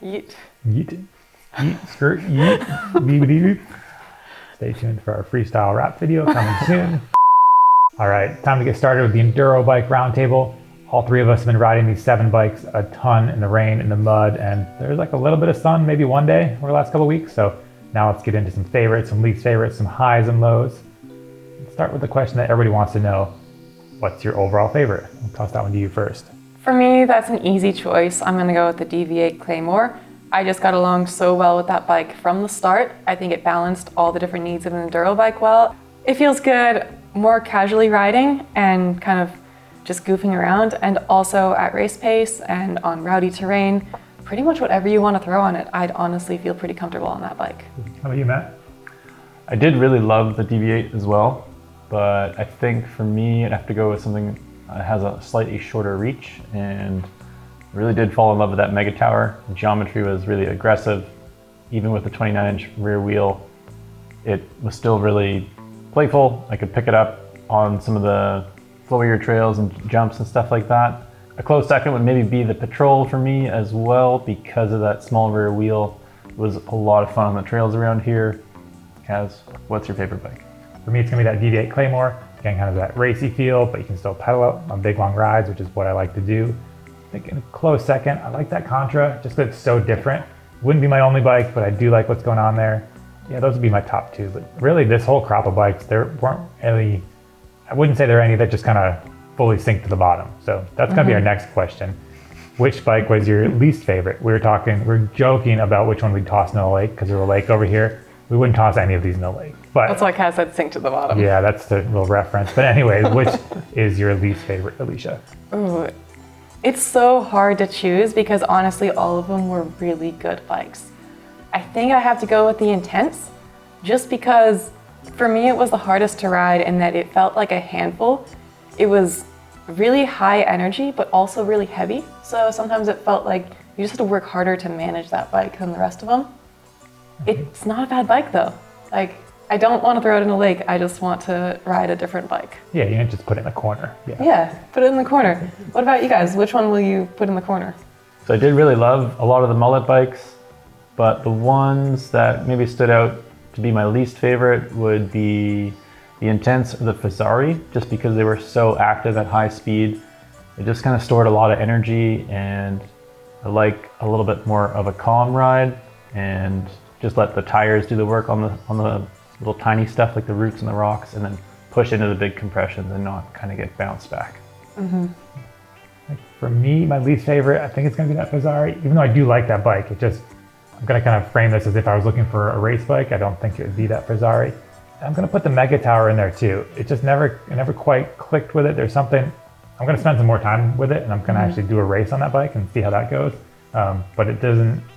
Yeet. Yeet. Yeet, skirt, yeet. Beep-a-dee-doop. Stay tuned for our freestyle rap video coming soon. All right, time to get started with the Enduro Bike Roundtable. All three of us have been riding these 7 bikes a ton in the rain, in the mud, and there's like a little bit of sun maybe one day over the last couple of weeks. So now let's get into some favorites, some least favorites, some highs and lows. Let's start with the question that everybody wants to know. What's your overall favorite? I'll toss that one to you first. For me, that's an easy choice. I'm gonna go with the DV8 Claymore. I just got along so well with that bike from the start. I think it balanced all the different needs of an enduro bike well. It feels good, more casually riding and kind of just goofing around, and also at race pace and on rowdy terrain. Pretty much whatever you want to throw on it, I'd honestly feel pretty comfortable on that bike. How about you, Matt? I did really love the DV8 as well, but I think for me, I'd have to go with something that has a slightly shorter reach, and really did fall in love with that Mega Tower. The geometry was really aggressive. Even with the 29-inch rear wheel, it was still really playful. I could pick it up on some of the flowier trails and jumps and stuff like that. A close second would maybe be the Patrol for me as well, because of that small rear wheel. It was a lot of fun on the trails around here. Kaz, what's your favorite bike? For me, it's gonna be that DV8 Claymore. Again, kind of that racy feel, but you can still pedal it on big long rides, which is what I like to do. I think in a close second, I like that Contra, just because it's so different. Wouldn't be my only bike, but I do like what's going on there. Yeah, those would be my top 2, but really this whole crop of bikes, there weren't any, I wouldn't say there are any that just kind of fully sink to the bottom. So that's gonna be our next question. Which bike was your least favorite? We were joking about which one we'd toss in the lake, because there's a lake over here. We wouldn't toss any of these in the lake. But That's why Kaz said sink to the bottom. yeah, that's the little reference. But anyways, which is your least favorite, Alicia? Ooh, it's so hard to choose because honestly, all of them were really good bikes. I think I have to go with the Intense, just because for me it was the hardest to ride in that it felt like a handful. It was really high energy, but also really heavy. So sometimes it felt like you just had to work harder to manage that bike than the rest of them. It's not a bad bike though. Like, I don't want to throw it in a lake, I just want to ride a different bike. Yeah, you can just put it in the corner. Yeah, put it in the corner. What about you guys? Which one will you put in the corner? So I did really love a lot of the mullet bikes, but the ones that maybe stood out to be my least favorite would be the Intense or the Fazari, just because they were so active at high speed. They just kind of stored a lot of energy, and I like a little bit more of a calm ride and just let the tires do the work on the little tiny stuff like the roots and the rocks, and then push into the big compressions and not kind of get bounced back. For me, my least favorite, I think it's gonna be that Fazari. Even though I do like that bike, I'm gonna kind of frame this as if I was looking for a race bike. I don't think it would be that Fazari. I'm gonna put the Mega Tower in there too. It just never quite clicked with it. There's something, I'm gonna spend some more time with it, and I'm gonna actually do a race on that bike and see how that goes. But it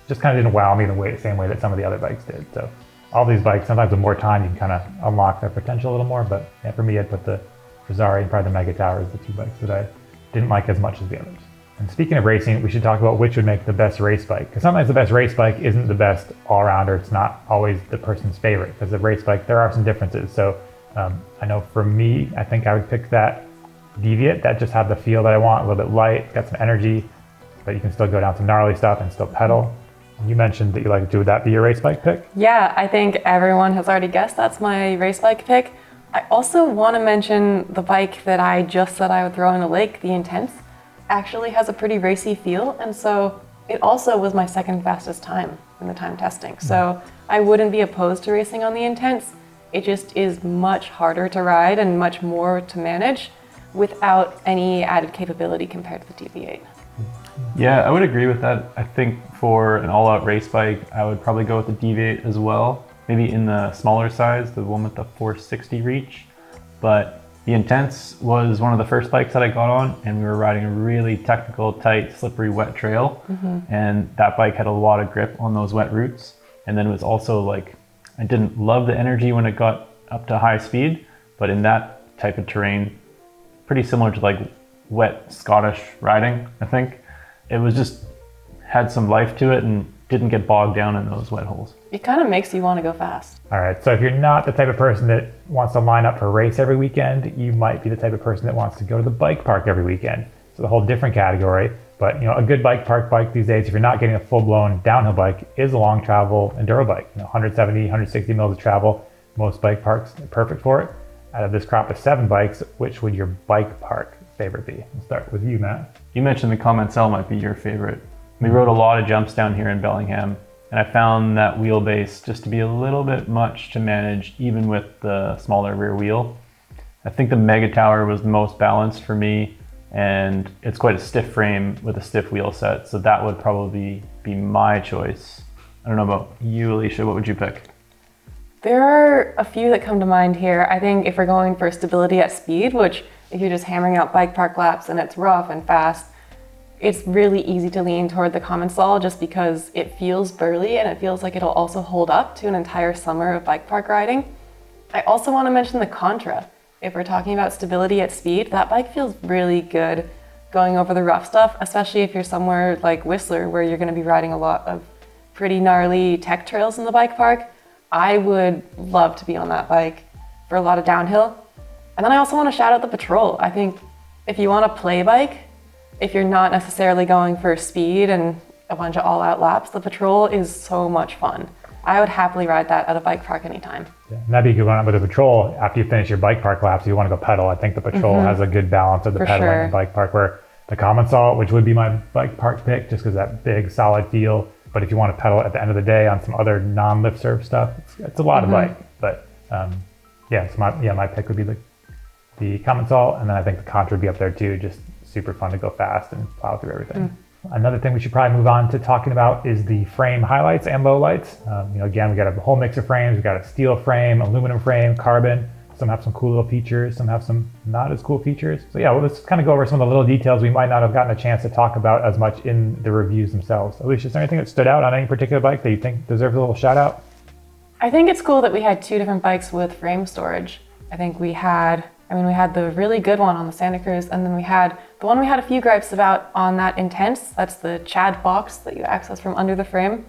just kind of didn't wow me the same way that some of the other bikes did. So all these bikes, sometimes with more time, you can kind of unlock their potential a little more. But yeah, for me, I'd put the Fazari and probably the Mega Tower as the 2 bikes that I didn't like as much as the others. And speaking of racing, we should talk about which would make the best race bike. Because sometimes the best race bike isn't the best all-rounder. It's not always the person's favorite. Because the race bike, there are some differences. So I know for me, I think I would pick that Deviate. That just had the feel that I want, a little bit light, got some energy, but you can still go down some gnarly stuff and still pedal. You mentioned that you like to do, would that be your race bike pick? Yeah, I think everyone has already guessed that's my race bike pick. I also want to mention the bike that I just said I would throw in a lake, the Intense, actually has a pretty racy feel, and so it also was my second fastest time in the time testing. So I wouldn't be opposed to racing on the Intense. It just is much harder to ride and much more to manage without any added capability compared to the DV8. Yeah, I would agree with that. I think for an all-out race bike, I would probably go with the DV8 as well. Maybe in the smaller size, the one with the 460 reach. But the Intense was one of the first bikes that I got on, and we were riding a really technical, tight, slippery, wet trail. And that bike had a lot of grip on those wet routes. And then it was also like, I didn't love the energy when it got up to high speed, but in that type of terrain, pretty similar to like wet Scottish riding, I think. It was just, had some life to it and didn't get bogged down in those wet holes. It kind of makes you want to go fast. All right, so if you're not the type of person that wants to line up for a race every weekend, you might be the type of person that wants to go to the bike park every weekend. So a whole different category. But a good bike park bike these days, if you're not getting a full-blown downhill bike, is a long travel enduro bike. 170, 160 mils of travel. Most bike parks are perfect for it. Out of this crop of 7 bikes, which would your bike park favorite be? We'll start with you, Matt. You mentioned the Comment Cell might be your favorite. We rode a lot of jumps down here in Bellingham, and I found that wheelbase just to be a little bit much to manage, even with the smaller rear wheel. I think the Mega Tower was the most balanced for me, and it's quite a stiff frame with a stiff wheel set, so that would probably be my choice. I don't know about you, Alicia, what would you pick? There are a few that come to mind here. I think if we're going for stability at speed, which if you're just hammering out bike park laps and it's rough and fast, it's really easy to lean toward the Common Stall just because it feels burly and it feels like it'll also hold up to an entire summer of bike park riding. I also want to mention the Contra. If we're talking about stability at speed, that bike feels really good going over the rough stuff, especially if you're somewhere like Whistler where you're going to be riding a lot of pretty gnarly tech trails in the bike park. I would love to be on that bike for a lot of downhill. And then I also want to shout out the Patrol. I think if you want to play bike, if you're not necessarily going for speed and a bunch of all-out laps, the Patrol is so much fun. I would happily ride that at a bike park anytime. Yeah, and that'd be a good one with the Patrol. After you finish your bike park laps, you want to go pedal. I think the Patrol has a good balance of the For pedaling sure. and bike park, where the Common Salt, which would be my bike park pick, just because that big solid feel. But if you want to pedal at the end of the day on some other non-lift serve stuff, it's a lot of bike. But my pick would be the Common Salt, and then I think the Contra would be up there too. Just super fun to go fast and plow through everything. Another thing we should probably move on to talking about is the frame highlights and lowlights. Again, we got a whole mix of frames. We got a steel frame, aluminum frame, carbon. Some have some cool little features, some have some not as cool features. So yeah, let's kind of go over some of the little details we might not have gotten a chance to talk about as much in the reviews themselves. Alicia, is there anything that stood out on any particular bike that you think deserves a little shout out? I think it's cool that we had 2 different bikes with frame storage. I think we had the really good one on the Santa Cruz, and then we had the one we had a few gripes about on that Intense. That's the Chad box that you access from under the frame.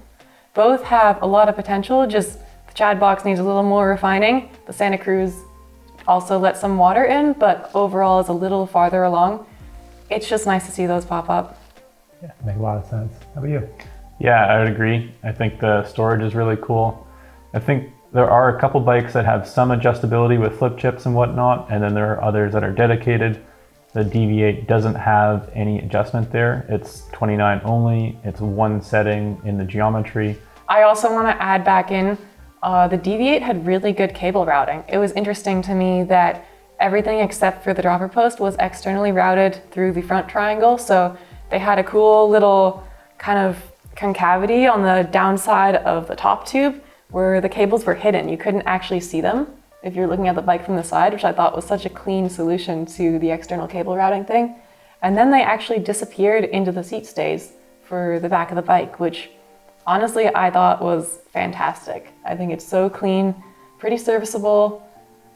Both have a lot of potential, just the Chad box needs a little more refining. The Santa Cruz also lets some water in, but overall is a little farther along. It's just nice to see those pop up. Yeah, make a lot of sense. How about you? Yeah, I would agree. I think the storage is really cool. I think there are a couple bikes that have some adjustability with flip chips and whatnot, and then there are others that are dedicated. The DV8 doesn't have any adjustment there. It's 29 only. It's one setting in the geometry. I also want to add back in, the DV8 had really good cable routing. It was interesting to me that everything except for the dropper post was externally routed through the front triangle. So they had a cool little kind of concavity on the downside of the top tube where the cables were hidden. You couldn't actually see them if you're looking at the bike from the side, which I thought was such a clean solution to the external cable routing thing. And then they actually disappeared into the seat stays for the back of the bike, which honestly I thought was fantastic. I think it's so clean, pretty serviceable.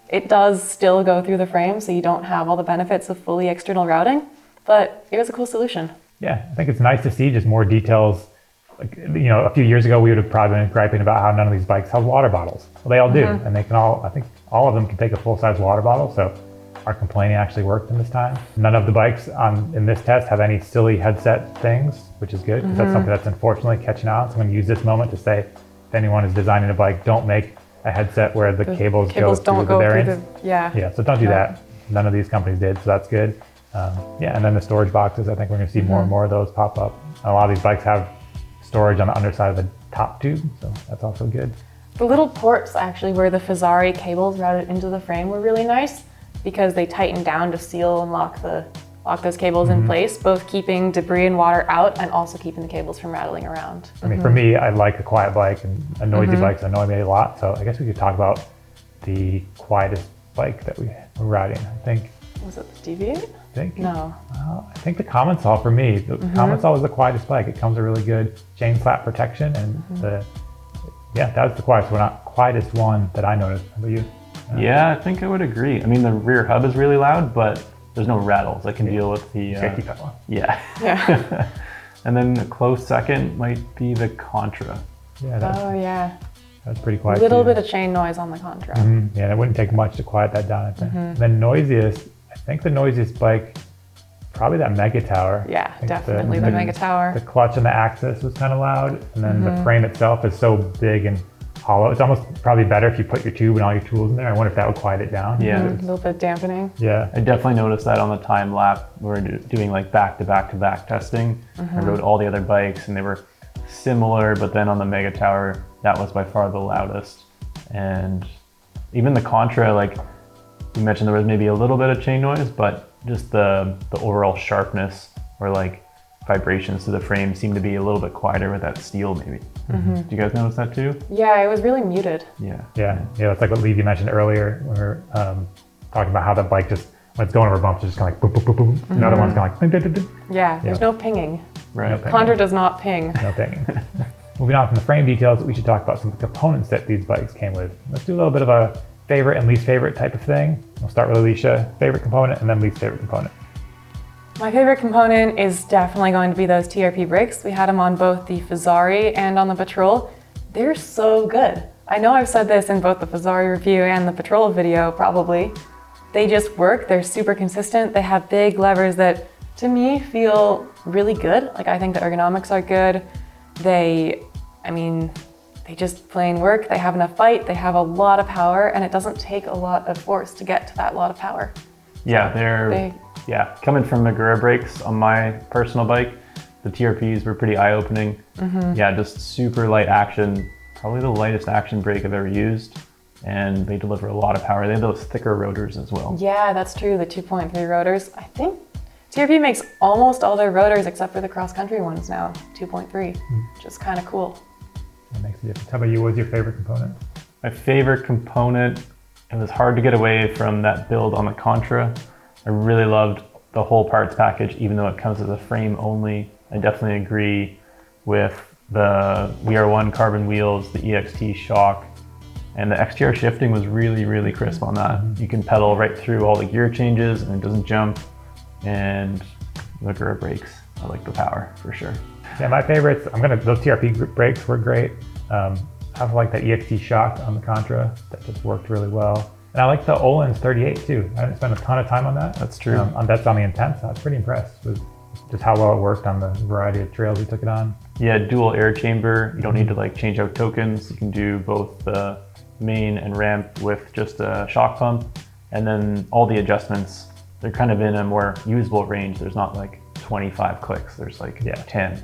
It does still go through the frame, so you don't have all the benefits of fully external routing, but it was a cool solution. Yeah, I think it's nice to see just more details. A few years ago, we would have probably been griping about how none of these bikes have water bottles. Well, they all do, and they can I think all of them can take a full-size water bottle, so our complaining actually worked in this time. None of the bikes in this test have any silly headset things, which is good, because that's something that's unfortunately catching on. So I'm going to use this moment to say, if anyone is designing a bike, don't make a headset where the cables go through the bearings. Yeah, so don't do that. None of these companies did, so that's good. And then the storage boxes, I think we're going to see more and more of those pop up. And a lot of these bikes have storage on the underside of the top tube, so that's also good. The little ports actually where the Fazari cables routed into the frame were really nice because they tighten down to seal and lock those cables in place, both keeping debris and water out and also keeping the cables from rattling around. I mean, for me, I like a quiet bike, and a noisy bikes annoy me a lot, so I guess we could talk about the quietest bike that we were riding. I think. Was it the DV8? I think. No. I think the Common Saw for me. The Common Saw was the quietest bike. It comes with really good chain slap protection, and that was the quietest one that I noticed. How about you? Yeah, I think I would agree. I mean, the rear hub is really loud, but there's no rattles. I can deal with the safety pedal. Yeah. And then a close second might be the Contra. Yeah. That's pretty quiet. A little bit of chain noise on the Contra. Yeah, it wouldn't take much to quiet that down, I think. Then noisiest, I think the noisiest bike Probably that Mega Tower. Yeah, I think definitely the Mega Tower. The clutch and the axis was kind of loud, and then the frame itself is so big and hollow. It's almost probably better if you put your tube and all your tools in there. I wonder if that would quiet it down. Yeah. A little bit dampening. Yeah. I definitely noticed that on the time lap. We were doing like back to back to back testing. I rode all the other bikes and they were similar, but then on the Mega Tower, that was by far the loudest. And even the Contra, like you mentioned, there was maybe a little bit of chain noise, but just the overall sharpness or like vibrations to the frame seemed to be a little bit quieter with that steel maybe. Do you guys notice that too? Yeah, it was really muted. Yeah. Yeah. It's like what Levy mentioned earlier when we were talking about how the bike just, when it's going over bumps, it's just kind of like boop, boop, boop, boop. Another one's kind of like ding, ding, ding, ding. Yeah, there's no pinging. Right. No pinging. Contra does not ping. No pinging. Moving on from the frame details, we should talk about some of the components that these bikes came with. Let's do a little bit of a favorite and least favorite type of thing. We'll start with Alicia, favorite component, and then least favorite component. My favorite component is definitely going to be those TRP brakes. We had them on both the Fazari and on the Patrol. They're so good. I know I've said this in both the Fazari review and the Patrol video probably. They just work, they're super consistent. They have big levers that to me feel really good. Like I think the ergonomics are good. They just plain work. They have enough bite, they have a lot of power, and it doesn't take a lot of force to get to that lot of power. Yeah, yeah, coming from Magura brakes on my personal bike, the TRPs were pretty eye-opening. Yeah, just super light action, probably the lightest action brake I've ever used, and they deliver a lot of power. They have those thicker rotors as well. Yeah, that's true, the 2.3 rotors. I think TRP makes almost all their rotors except for the cross-country ones now, 2.3, which is kind of cool. That makes a difference. How about you? What was your favorite component? My favorite component, it was hard to get away from that build on the Contra. I really loved the whole parts package, even though it comes as a frame only. I definitely agree with the VR1 carbon wheels, the EXT shock, and the XTR shifting was really, really crisp on that. You can pedal right through all the gear changes and it doesn't jump. And the Magura brakes, I like the power for sure. Yeah, my favorites, those TRP brakes were great. I like that EXT shock on the Contra. That just worked really well. And I like the Öhlins 38 too. I didn't spend a ton of time on that. That's true. That's on the Intense. I was pretty impressed with just how well it worked on the variety of trails we took it on. Yeah, dual air chamber. You don't need to like change out tokens. You can do both the main and ramp with just a shock pump. And then all the adjustments, they're kind of in a more usable range. There's not like 25 clicks. There's like 10.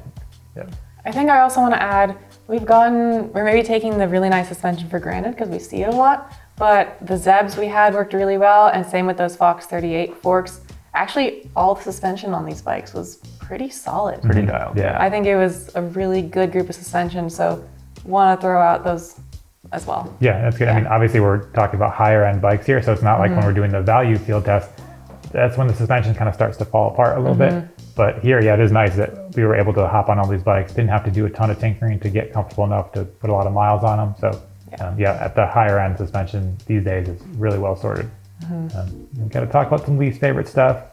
Yeah. I think I also want to add, we're maybe taking the really nice suspension for granted because we see it a lot, but the Zebs we had worked really well, and same with those Fox 38 forks. Actually, all the suspension on these bikes was pretty solid. Pretty dialed. Yeah. I think it was a really good group of suspension, so want to throw out those as well. Yeah, that's good. Yeah. I mean, obviously we're talking about higher end bikes here, so it's not like when we're doing the value field test, that's when the suspension kind of starts to fall apart a little bit. But here, yeah, it is nice that we were able to hop on all these bikes, didn't have to do a ton of tinkering to get comfortable enough to put a lot of miles on them. So at the higher end suspension these days is really well sorted. We've got to talk about some least favorite stuff.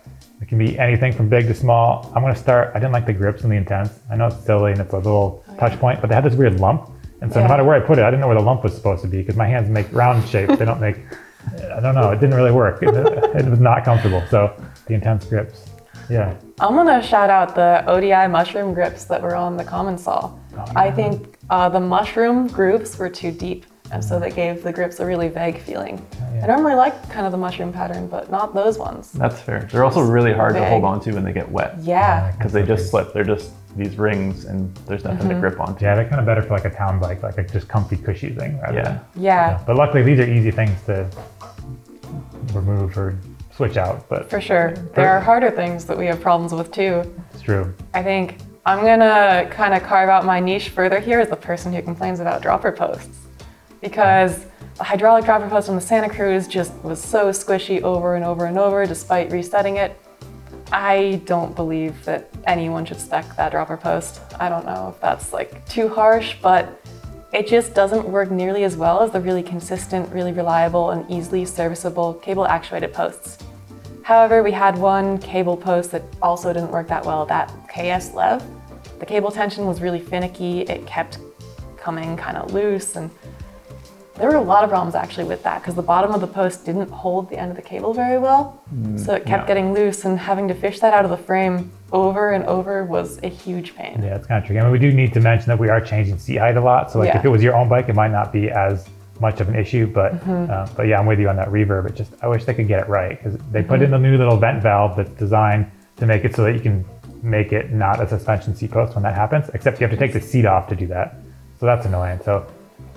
It can be anything from big to small. I'm going to start, I didn't like the grips in the Intense. I know it's silly and it's a little touch point, but they had this weird lump. And so no matter where I put it, I didn't know where the lump was supposed to be because my hands make round shapes. They don't make, I don't know, it didn't really work. It was not comfortable. So the Intense grips, yeah. I'm gonna shout out the ODI mushroom grips that were on the Common Saw. I think the mushroom grooves were too deep, and so they gave the grips a really vague feeling. I normally like kind of the mushroom pattern, but not those ones. That's fair. They're also really hard to hold on to when they get wet. Yeah. Because they just slip. They're just these rings and there's nothing to grip onto. Yeah, they're kind of better for like a town bike, like a just comfy, cushy thing. Rather than, Yeah. But luckily these are easy things to remove or switch out. But For sure. There are harder things that we have problems with too. it's true. I think I'm gonna kind of carve out my niche further here as the person who complains about dropper posts. Because the hydraulic dropper post on the Santa Cruz just was so squishy over and over and over despite resetting it. I don't believe that anyone should spec that dropper post. I don't know if that's like too harsh, but it just doesn't work nearly as well as the really consistent, really reliable, and easily serviceable cable actuated posts. However, we had one cable post that also didn't work that well, that KS Lev. The cable tension was really finicky. It kept coming kind of loose, and There were a lot of problems actually with that because the bottom of the post didn't hold the end of the cable very well. So it kept getting loose, and having to fish that out of the frame over and over was a huge pain. Yeah, it's kind of tricky. I mean, we do need to mention that we are changing seat height a lot. So like if it was your own bike, it might not be as much of an issue, but yeah, I'm with you on that reverb. It just, I wish they could get it right because they put in the new little vent valve that's designed to make it so that you can make it not a suspension seat post when that happens, except you have to take the seat off to do that. So that's annoying. So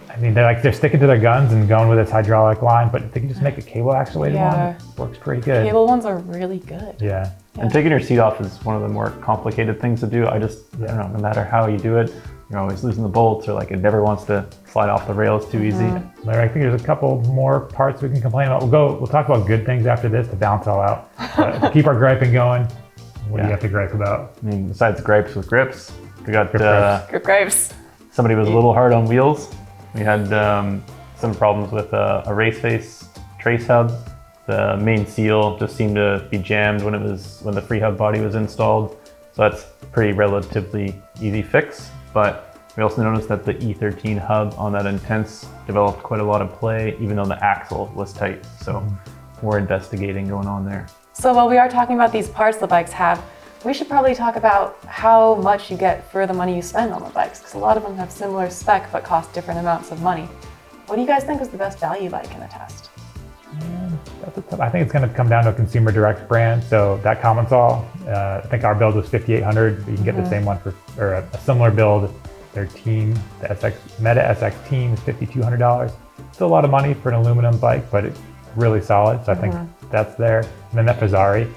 I mean, they're sticking to their guns and going with this hydraulic line, but if they can just make a cable actuated one, it works pretty good. Cable ones are really good. Yeah. And taking your seat off is one of the more complicated things to do. I don't know, no matter how you do it, you're always losing the bolts, or like it never wants to slide off the rails too easy. Larry, I think there's a couple more parts we can complain about. We'll talk about good things after this to balance it all out. To keep our griping going. What do you have to gripe about? I mean, besides gripes with grips, we got Grip gripes. somebody was a little hard on wheels. We had some problems with a race face trace hub. The main seal just seemed to be jammed when the free hub body was installed. So that's pretty relatively easy fix. But we also noticed that the E13 hub on that Intense developed quite a lot of play, even though the axle was tight. So more investigating going on there. So while we are talking about these parts the bikes have, we should probably talk about how much you get for the money you spend on the bikes, because a lot of them have similar spec but cost different amounts of money. What do you guys think was the best value bike in the test? I think it's going to come down to a consumer direct brand. So that Commensal, I think our build was $5,800. You can get the same one or a similar build. Their team, the Meta SX team, is $5,200. Still a lot of money for an aluminum bike, but it's really solid. So I think that's there. And then that Fazzari,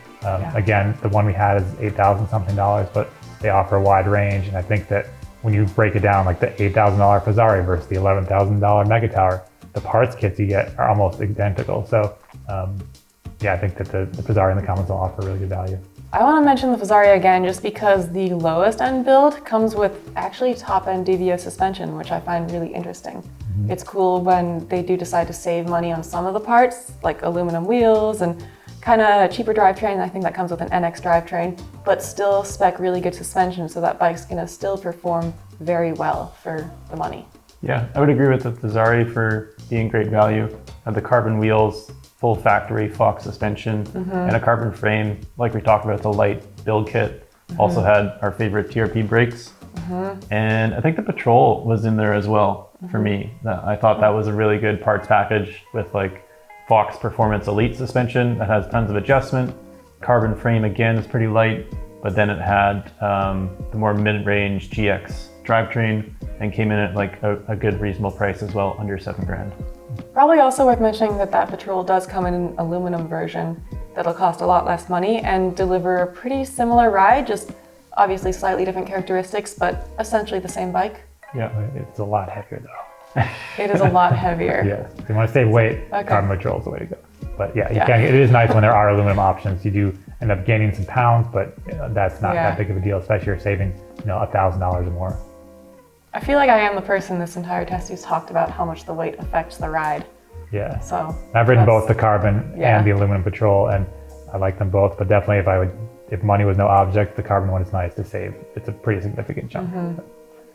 again, the one we had is $8,000 something, but they offer a wide range. And I think that when you break it down, like the $8,000 Fazzari versus the $11,000 Mega Tower, the parts kits you get are almost identical. So yeah, I think that the Fazzari and the Commensal offer really good value. I want to mention the Fazzari again just because the lowest end build comes with actually top end DVO suspension, which I find really interesting. It's cool when they do decide to save money on some of the parts, like aluminum wheels and kind of cheaper drivetrain. I think that comes with an NX drivetrain, but still spec really good suspension, so that bike's gonna still perform very well for the money. Yeah, I would agree with the Fazzari for being great value. The carbon wheels, full factory Fox suspension, and a carbon frame. Like we talked about, the light build kit. Also had our favorite TRP brakes. And I think the Patrol was in there as well for me. I thought that was a really good parts package with like Fox Performance Elite suspension that has tons of adjustment. Carbon frame again is pretty light, but then it had the more mid-range GX drivetrain and came in at like a good reasonable price as well, under $7,000. Probably also worth mentioning that Patrol does come in an aluminum version that'll cost a lot less money and deliver a pretty similar ride, just obviously slightly different characteristics, but essentially the same bike. Yeah, it's a lot heavier though. It is a lot heavier. Yes, if you want to save weight, Carbon Patrol is the way to go. But yeah, it is nice when there are aluminum options. You do end up gaining some pounds, but that's not that big of a deal, especially if you're saving $1,000 or more. I feel like I am the person this entire test who's talked about how much the weight affects the ride. Yeah. So I've ridden both the Carbon and the aluminum Patrol, and I like them both. But definitely, if money was no object, the Carbon one is nice to save. It's a pretty significant chunk.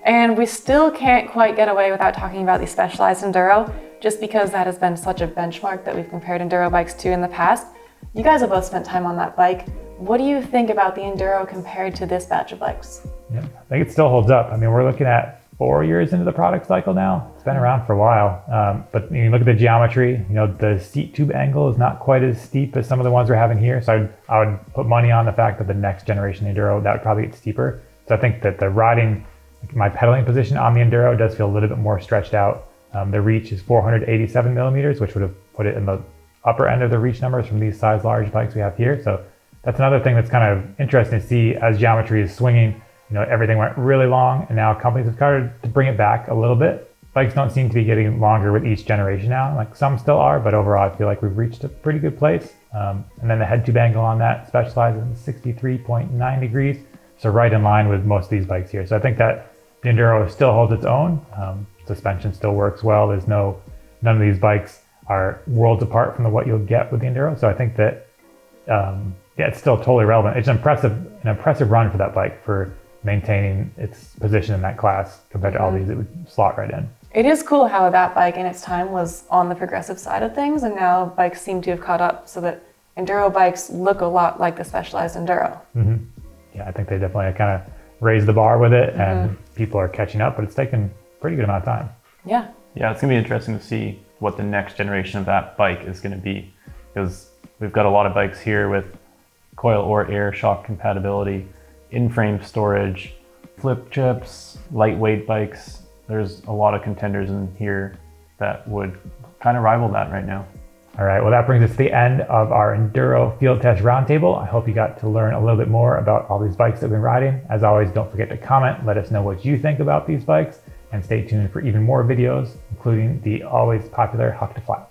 And we still can't quite get away without talking about the Specialized Enduro, just because that has been such a benchmark that we've compared Enduro bikes to in the past. You guys have both spent time on that bike. What do you think about the Enduro compared to this batch of bikes? Yeah, I think it still holds up. I mean, we're looking at 4 years into the product cycle now. It's been around for a while, but you look at the geometry. The seat tube angle is not quite as steep as some of the ones we're having here. So I would put money on the fact that the next generation Enduro, that would probably get steeper. So I think that the riding, my pedaling position on the Enduro does feel a little bit more stretched out. The reach is 487 millimeters, which would have put it in the upper end of the reach numbers from these size large bikes we have here. So that's another thing that's kind of interesting to see as geometry is swinging. Everything went really long, and now companies have started to bring it back a little bit. Bikes don't seem to be getting longer with each generation now. Like some still are, but overall I feel like we've reached a pretty good place. And then the head tube angle on that specializes in 63.9 degrees. So right in line with most of these bikes here. So I think that the Enduro still holds its own. Suspension still works well. None of these bikes are worlds apart from what you'll get with the Enduro. So I think that, it's still totally relevant. It's an impressive run for that bike for maintaining its position in that class compared to all these it would slot right in. It is cool how that bike in its time was on the progressive side of things, and now bikes seem to have caught up so that enduro bikes look a lot like the Specialized Enduro. Yeah, I think they definitely kind of raised the bar with it, and people are catching up, but it's taken a pretty good amount of time. Yeah. Yeah, it's gonna be interesting to see what the next generation of that bike is gonna be, because we've got a lot of bikes here with coil or air shock compatibility, in-frame storage, flip chips, lightweight bikes. There's a lot of contenders in here that would kind of rival that right now. All right, well, that brings us to the end of our Enduro Field Test Roundtable. I hope you got to learn a little bit more about all these bikes that we've been riding. As always, don't forget to comment, let us know what you think about these bikes, and stay tuned for even more videos, including the always popular Huck to Flat.